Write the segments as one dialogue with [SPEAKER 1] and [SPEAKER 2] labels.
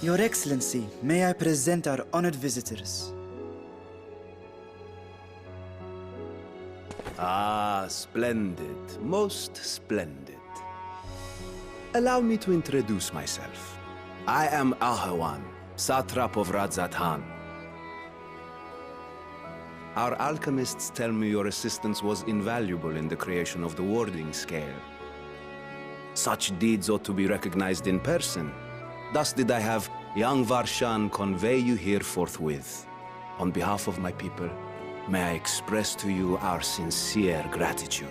[SPEAKER 1] Your Excellency, may I present our honored visitors?
[SPEAKER 2] Ah, splendid. Most splendid. Allow me to introduce myself. I am Ahawan, satrap of Radzat-Han. Our alchemists tell me your assistance was invaluable in the creation of the warding scale. Such deeds ought to be recognized in person. Thus did I have young Varshan convey you here forthwith. On behalf of my people, may I express to you our sincere gratitude.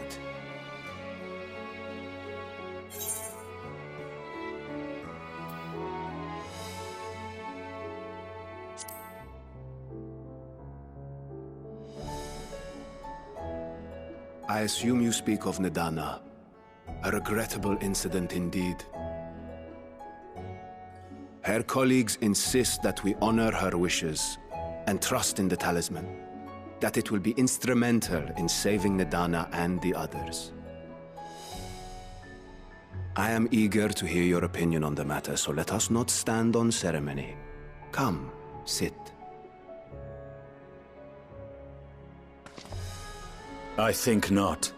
[SPEAKER 2] I assume you speak of Nadana. A regrettable incident indeed. Her colleagues insist that we honor her wishes and trust in the talisman, that it will be instrumental in saving Nadana and the others. I am eager to hear your opinion on the matter, so let us not stand on ceremony. Come, sit.
[SPEAKER 3] I think not.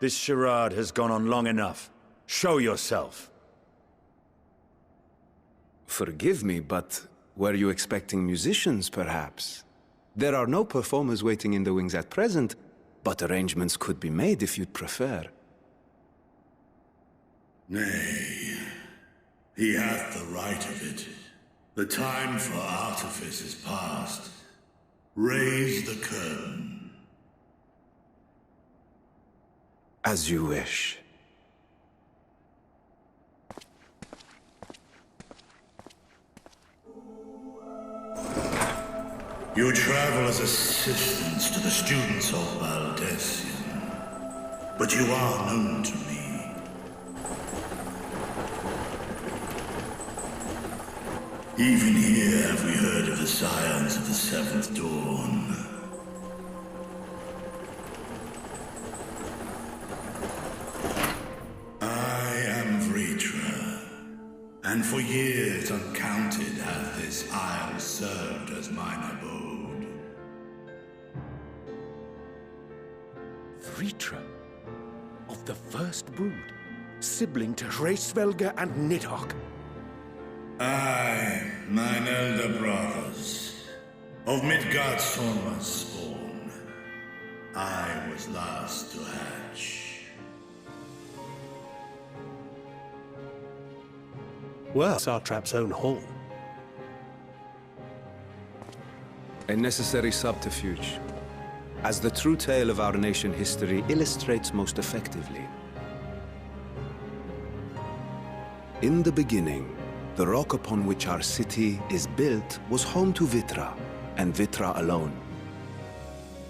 [SPEAKER 3] This charade has gone on long enough. Show yourself.
[SPEAKER 2] Forgive me, but were you expecting musicians, perhaps? There are no performers waiting in the wings at present, but arrangements could be made if you'd prefer.
[SPEAKER 4] Nay, he hath the right of it. The time for artifice is past. Raise the curtain.
[SPEAKER 2] As you wish.
[SPEAKER 4] You travel as assistants to the students of Valdesian, but you are known to me. Even here have we heard of the scions of the Seventh Dawn. I am Vrtra, and for years uncounted hath this isle served as mine abode.
[SPEAKER 5] Vrtra, of the first brood, sibling to Hraesvelga and Nidhogg.
[SPEAKER 4] I, mine elder brothers, of Midgard Sorma's spawn, I was last to hatch.
[SPEAKER 5] Well, Satrap's own hall.
[SPEAKER 2] A necessary subterfuge, as the true tale of our nation history illustrates most effectively. In the beginning, the rock upon which our city is built was home to Vrtra, and Vrtra alone.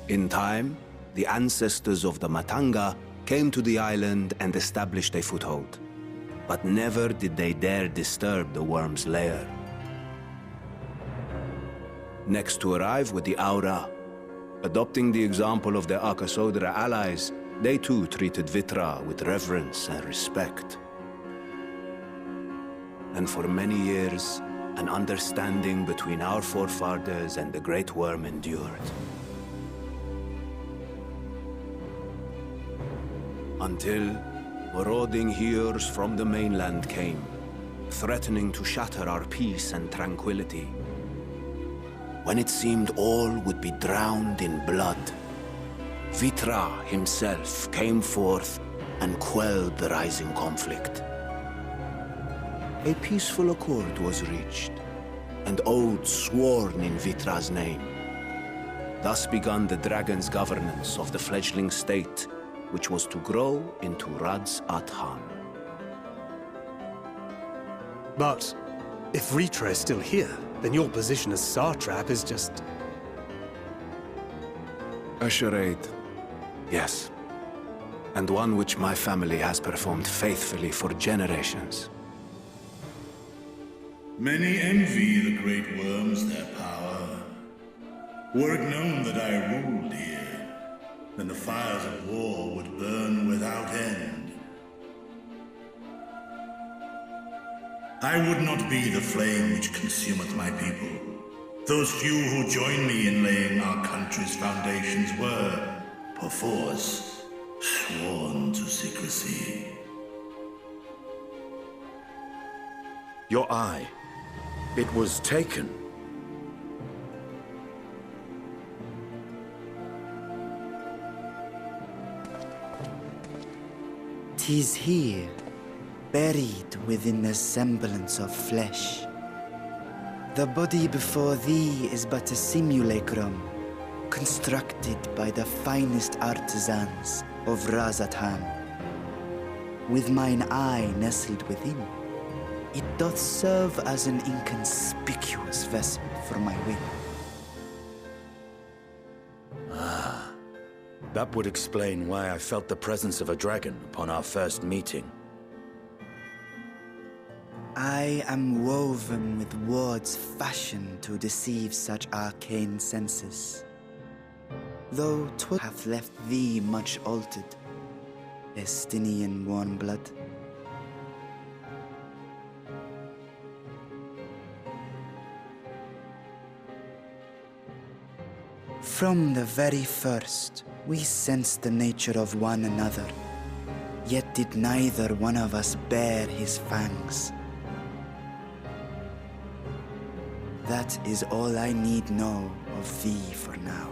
[SPEAKER 2] In time, the ancestors of the Matanga came to the island and established a foothold. But never did they dare disturb the worm's lair. Next to arrive with the Aura, adopting the example of their Akasodra allies, they too treated Vrtra with reverence and respect. And for many years, an understanding between our forefathers and the Great Worm endured. Until marauding heroes from the mainland came, threatening to shatter our peace and tranquility. When it seemed all would be drowned in blood, Vrtra himself came forth and quelled the rising conflict. A peaceful accord was reached, and oaths sworn in Vrtra's name. Thus began the dragon's governance of the fledgling state, which was to grow into Radzat-Han.
[SPEAKER 5] But if Vrtra is still here, then your position as Satrap is just...
[SPEAKER 2] A charade, yes. And one which my family has performed faithfully for generations.
[SPEAKER 4] Many envy the Great Worms their power. Were it known that I ruled here, then the fires of war would burn without end. I would not be the flame which consumeth my people. Those few who join me in laying our country's foundations were, perforce, sworn to secrecy.
[SPEAKER 3] Your eye. It was taken.
[SPEAKER 1] 'Tis here, buried within the semblance of flesh. The body before thee is but a simulacrum, constructed by the finest artisans of Razathan. With mine eye nestled within, it doth serve as an inconspicuous vessel for my will.
[SPEAKER 3] That would explain why I felt the presence of a dragon upon our first meeting.
[SPEAKER 1] I am woven with words fashioned to deceive such arcane senses. Though 'twould have left thee much altered, Estinian warm blood. From the very first, we sensed the nature of one another, yet did neither one of us bare his fangs. That is all I need know of thee for now.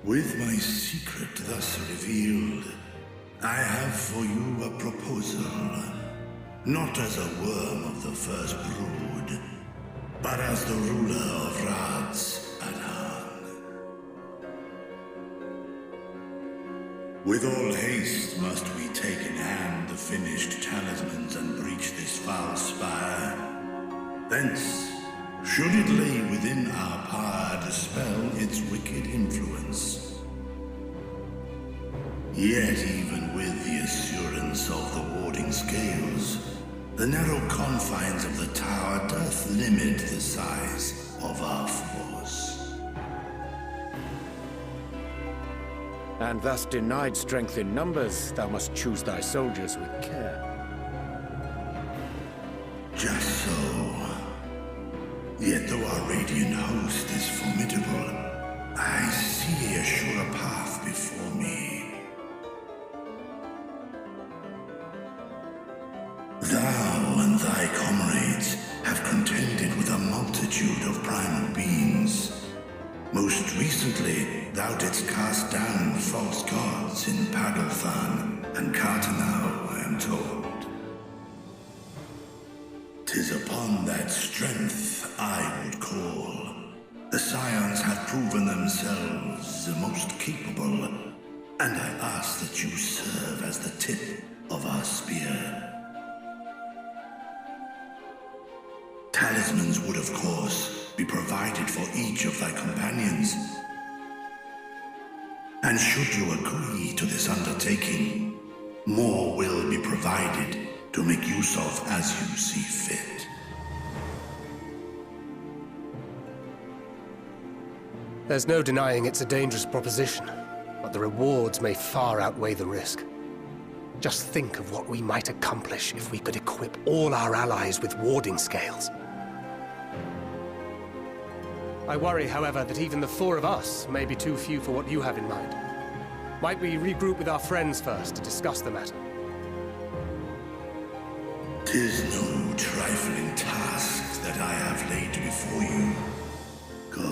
[SPEAKER 4] With my secret thus revealed, I have for you a proposal. Not as a worm of the first brood, but as the ruler of Razathan. With all haste must we take in hand the finished talismans and breach this foul spire. Thence, should it lay within our power, dispel its wicked influence. Yet even with the assurance of the warding scales, the narrow confines of the tower doth limit the size of our force.
[SPEAKER 5] And thus denied strength in numbers, thou must choose thy soldiers with care.
[SPEAKER 4] Just so. Yet though our radiant host is formidable, I see a surer path before me. Thou and thy comrades have contended with a multitude of primal beings. Most recently, thou didst cast down false gods in Pagalthan and Cartanau, I am told. 'Tis upon that strength I would call. The Scions have proven themselves the most capable, and I ask that you serve as the tip of our spear. Talismans would, of course, be provided for each of thy companions. And should you agree to this undertaking, more will be provided to make use of as you see fit.
[SPEAKER 6] There's no denying it's a dangerous proposition, but the rewards may far outweigh the risk. Just think of what we might accomplish if we could equip all our allies with warding scales. I worry, however, that even the four of us may be too few for what you have in mind. Might we regroup with our friends first to discuss the matter?
[SPEAKER 4] 'Tis no trifling task that I have laid before you. Go.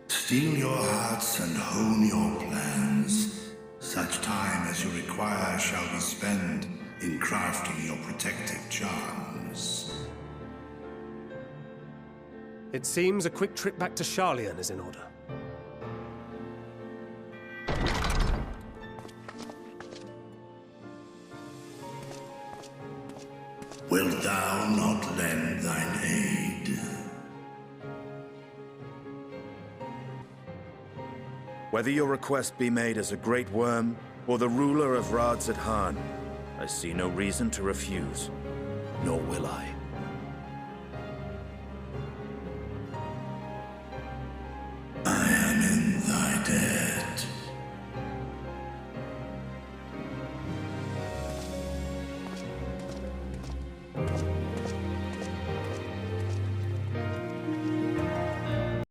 [SPEAKER 4] Steel your hearts and hone your plans. Such time as you require shall be spent in crafting your protective charms.
[SPEAKER 6] It seems a quick trip back to Sharlayan is in order.
[SPEAKER 4] Wilt thou not lend thine aid?
[SPEAKER 3] Whether your request be made as a great worm or the ruler of Razathan, I see no reason to refuse, nor will I.